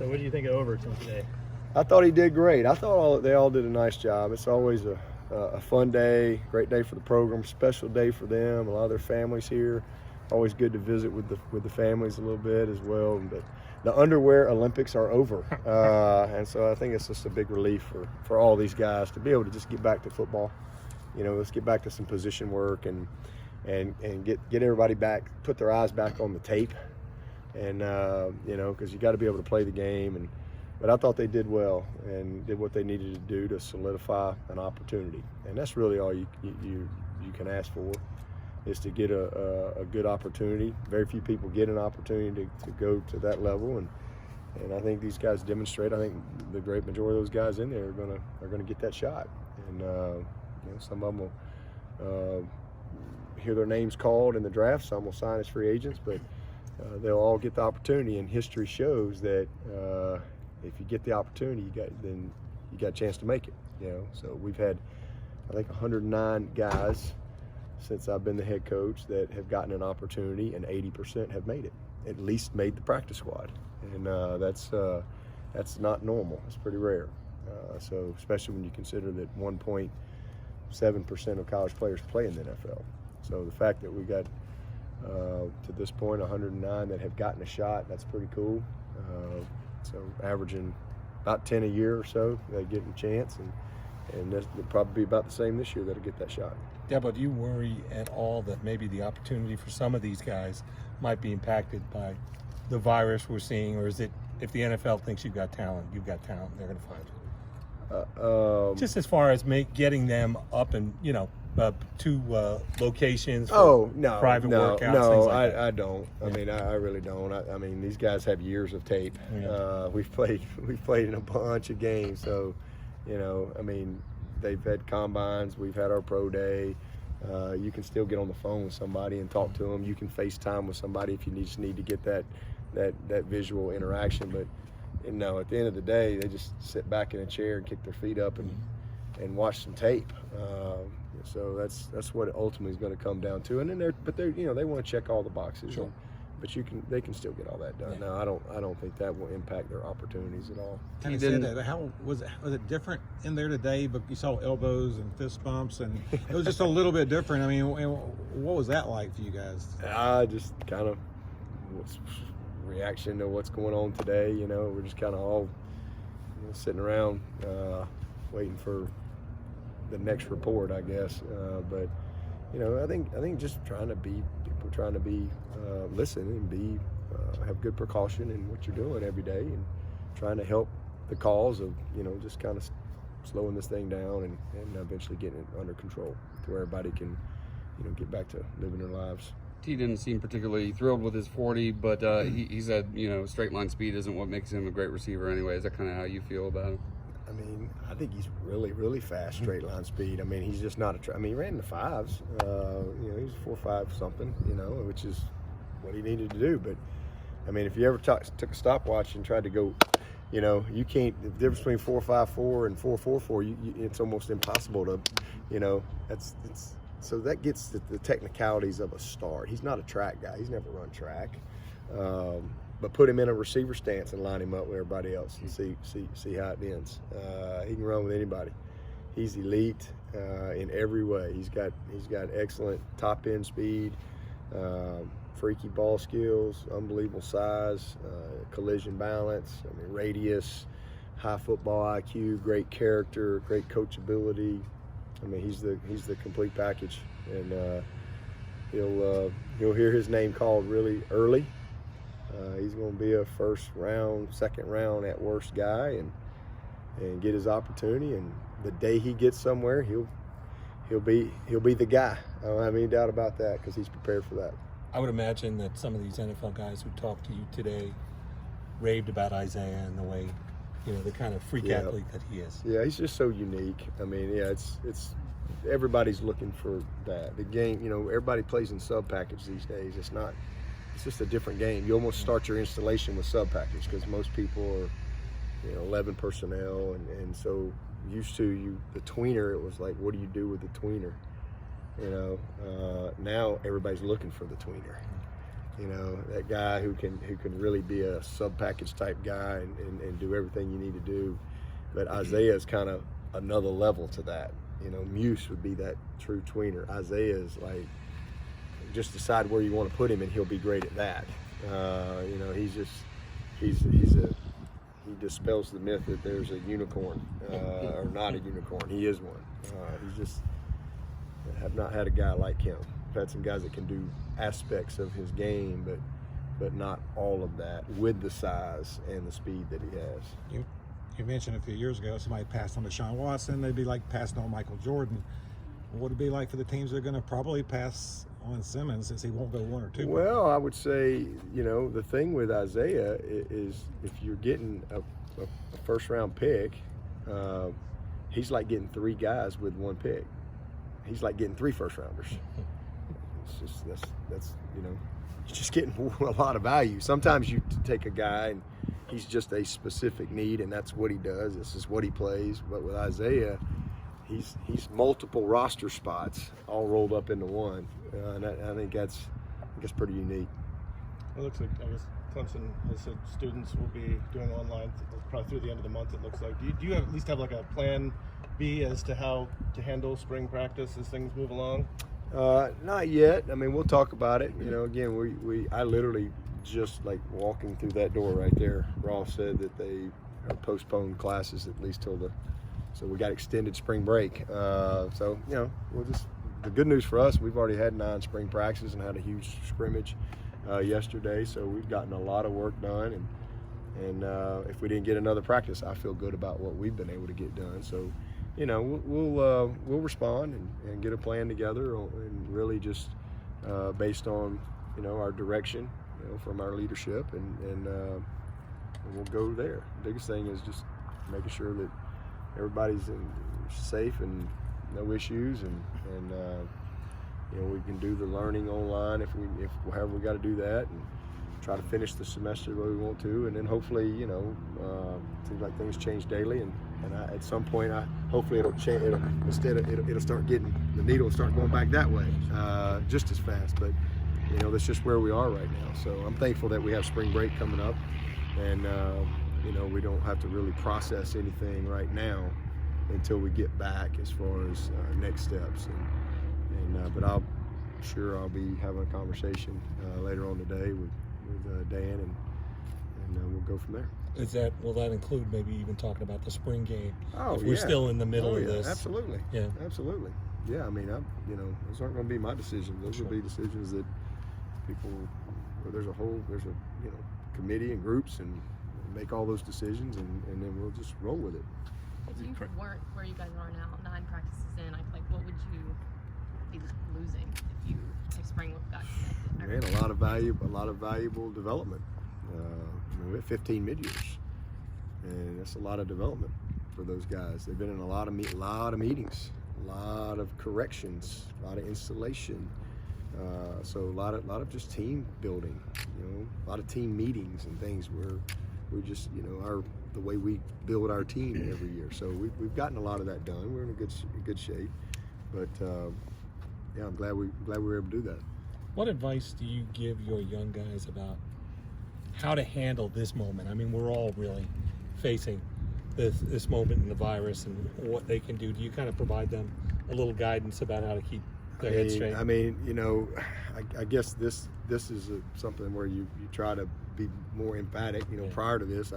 So what do you think of Overton today? I thought he did great. I thought they all did a nice job. It's always a fun day, great day for the program, special day for them. A lot of their families here. Always good to visit with the families a little bit as well. But the underwear Olympics are over, and so I think it's just a big relief for all these guys to be able to just get back to football. Let's get back to some position work and get everybody back, put their eyes back on the tape, and because you got to be able to play the game. But I thought they did well and did what they needed to do to solidify an opportunity, and that's really all you can ask for, is to get a good opportunity. Very few people get an opportunity to go to that level, and I think these guys demonstrate. I think the great majority of those guys in there are gonna get that shot, and some of them will hear their names called in the draft. Some will sign as free agents, but they'll all get the opportunity. And history shows that if you get the opportunity, then you got a chance to make it. So we've had, I think, 109 guys since I've been the head coach that have gotten an opportunity, and 80% have made it, at least made the practice squad, and that's not normal. It's pretty rare. So especially when you consider that 1.7% of college players play in the NFL. So the fact that we got to this point 109 that have gotten a shot, that's pretty cool. So averaging about 10 a year or so, they get a chance, and they'll probably be about the same this year that'll get that shot. Dabo, do you worry at all that maybe the opportunity for some of these guys might be impacted by the virus we're seeing, or is it, if the NFL thinks you've got talent, they're going to find you? Just as far as getting them up and to locations for private workouts. No, like that. I don't. I mean, I really don't. I mean, these guys have years of tape. Yeah. We've played in a bunch of games, so I mean, they've had combines. We've had our pro day. You can still get on the phone with somebody and talk to them. You can FaceTime with somebody if you just need to get that visual interaction. But at the end of the day, they just sit back in a chair and kick their feet up and watch some tape. So that's what it ultimately is going to come down to. And then they want to check all the boxes. Sure. But they can still get all that done. Yeah. No, I don't think that will impact their opportunities at all. Kind of said that. How was it different in there today? But you saw elbows and fist bumps, and it was just a little bit different. I mean, what was that like for you guys? Just kind of reaction to what's going on today. We're just kind of all sitting around waiting for the next report, I guess. But I think just trying to be listen and have good precaution in what you're doing every day, and trying to help the cause of just kind of slowing this thing down and eventually getting it under control to where everybody can get back to living their lives. He didn't seem particularly thrilled with his 40, but he said straight line speed isn't what makes him a great receiver anyway. Is that kind of how you feel about him? I mean, I think he's really, really fast straight line speed. I mean, he's just not he ran in the fives. He's 4.5 something, which is what he needed to do. But I mean, if you ever took a stopwatch and tried to go, you can't. The difference between 4.54 and 4.44, it's almost impossible to, so that gets the technicalities of a start. He's not a track guy. He's never run track. But put him in a receiver stance and line him up with everybody else and see how it ends. He can run with anybody. He's elite in every way. He's got excellent top end speed, freaky ball skills, unbelievable size, collision balance. I mean, radius, high football IQ, great character, great coachability. I mean, he's the complete package, and he'll hear his name called really early. He's going to be a first round, second round at worst guy, and get his opportunity. And the day he gets somewhere, he'll be the guy. I don't have any doubt about that, because he's prepared for that. I would imagine that some of these NFL guys who talked to you today raved about Isaiah and the way, the kind of freak athlete that he is. Yeah, he's just so unique. I mean, it's everybody's looking for that. The game, everybody plays in sub package these days. It's just a different game. You almost start your installation with sub package, because most people are 11 personnel, and so used to the tweener. It was like, what do you do with the tweener? Now everybody's looking for the tweener. You know, that guy who can really be a sub package type guy and do everything you need to do. But Isaiah is kind of another level to that. You know, Muse would be that true tweener. Isaiah is like, just decide where you want to put him and he'll be great at that. You know, he dispels the myth that there's a unicorn or not a unicorn. He is one. He's just, have not had a guy like him. I've had some guys that can do aspects of his game, but not all of that with the size and the speed that he has. You mentioned a few years ago somebody passed on Deshaun Watson. They'd be like passing on Michael Jordan. What would it be like for the teams that are going to probably pass on Simmons since he won't go 1 or 2? Well, I would say, you know, the thing with Isaiah is if you're getting a first round pick, he's like getting 3 guys with 1 pick. He's like getting 3 first rounders. It's just that's you know, you're just getting a lot of value. Sometimes you take a guy and he's just a specific need and that's what he does. This is what he plays. But with Isaiah, he's multiple roster spots all rolled up into one, and I think that's pretty unique. It looks like, I guess Clemson has said students will be doing online probably through the end of the month. It looks like. Do you at least have like a plan B as to how to handle spring practice as things move along? Not yet. I mean, we'll talk about it. You know, again, I literally just like walking through that door right there. Ross said that they are postponed classes at least till so we got extended spring break. So, you know, the good news for us, we've already had 9 spring practices and had a huge scrimmage yesterday. So we've gotten a lot of work done. And if we didn't get another practice, I feel good about what we've been able to get done. So, you know, we'll respond and get a plan together and really just based on, you know, our direction, you know, from our leadership and we'll go there. The biggest thing is just making sure that everybody's safe and no issues and you know, we can do the learning online if however we got to do that and try to finish the semester the way we want to, and then hopefully, you know, seems like things change daily and at some point hopefully it'll change. It'll start getting, the needle will start going back that way just as fast, but you know, that's just where we are right now. So I'm thankful that we have spring break coming up and you know, we don't have to really process anything right now until we get back as far as next steps. But I'll be having a conversation later on today with Dan and we'll go from there. Will that include maybe even talking about the spring game? Oh, if we're still in the middle of this. Absolutely. Yeah. Absolutely. Yeah. I mean, you know, those aren't going to be my decisions. Those will be decisions that people. There's a you know, committee and groups and make all those decisions and then we'll just roll with it. If you weren't where you guys are now, 9 practices in, what would you be losing if spring got connected? Man, a lot of valuable development. We have 15 mid-years, and that's a lot of development for those guys. They've been in a lot of meetings, a lot of corrections, a lot of installation. So a lot of just team building, you know, a lot of team meetings and things where we just, you know, the way we build our team every year. So we've gotten a lot of that done. We're in a good shape, but yeah, I'm glad we were able to do that. What advice do you give your young guys about how to handle this moment? I mean, we're all really facing this moment in the virus and what they can do. Do you kind of provide them a little guidance about how to keep their heads straight? I mean, you know, I guess this is something where you try to be more emphatic. You know, prior to this,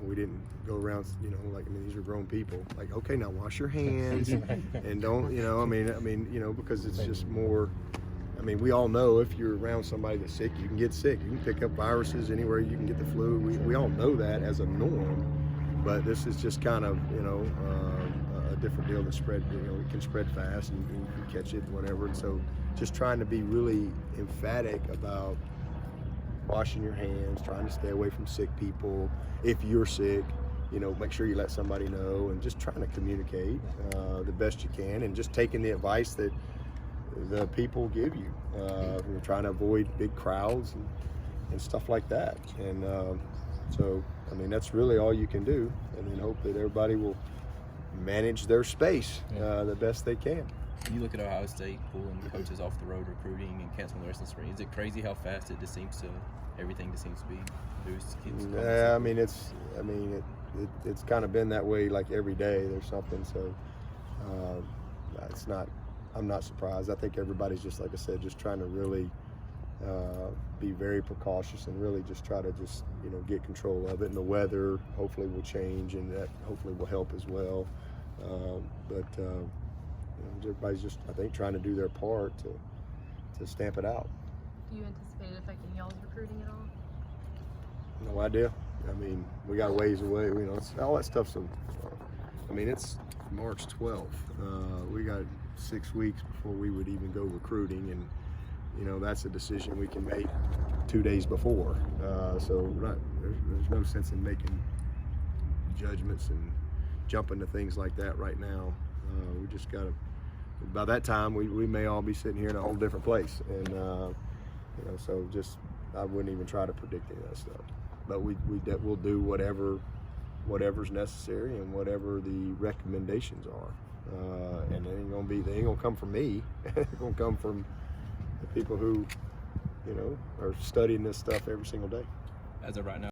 we didn't go around, you know, like, I mean, these are grown people. Like, okay, now wash your hands and don't, you know, I mean, you know, because it's just more. I mean, we all know if you're around somebody that's sick, you can get sick. You can pick up viruses anywhere. You can get the flu. We all know that as a norm. But this is just kind of, you know, a different deal that spread. You know, it can spread fast and you can catch it, whatever. And so, just trying to be really emphatic about washing your hands, trying to stay away from sick people. If you're sick, you know, make sure you let somebody know, and just trying to communicate the best you can, and just taking the advice that the people give you. We're trying to avoid big crowds and stuff like that. And so, I mean, that's really all you can do, and then hope that everybody will manage their space the best they can. When you look at Ohio State pulling coaches off the road recruiting and canceling the rest of the spring, is it crazy how fast it just seems to everything just seems to be boost? Yeah, I mean it's kind of been that way like every day. There's something, so it's not. I'm not surprised. I think everybody's just like I said, just trying to really be very precautious and really just try to just get control of it. And the weather hopefully will change, and that hopefully will help as well. Everybody's just I think trying to do their part to stamp it out. Do you anticipate it affecting y'all's recruiting at all? No idea. I mean, we got a ways away. All that stuff's. I mean, it's March 12th. We got 6 weeks before we would even go recruiting, and that's a decision we can make 2 days before. So there's no sense in making judgments and jumping to things like that right now. We just got to. By that time, we may all be sitting here in a whole different place, and so just I wouldn't even try to predict any of that stuff. But we'll do whatever's necessary and whatever the recommendations are. And they ain't gonna come from me. They're gonna come from the people who are studying this stuff every single day. As of right now.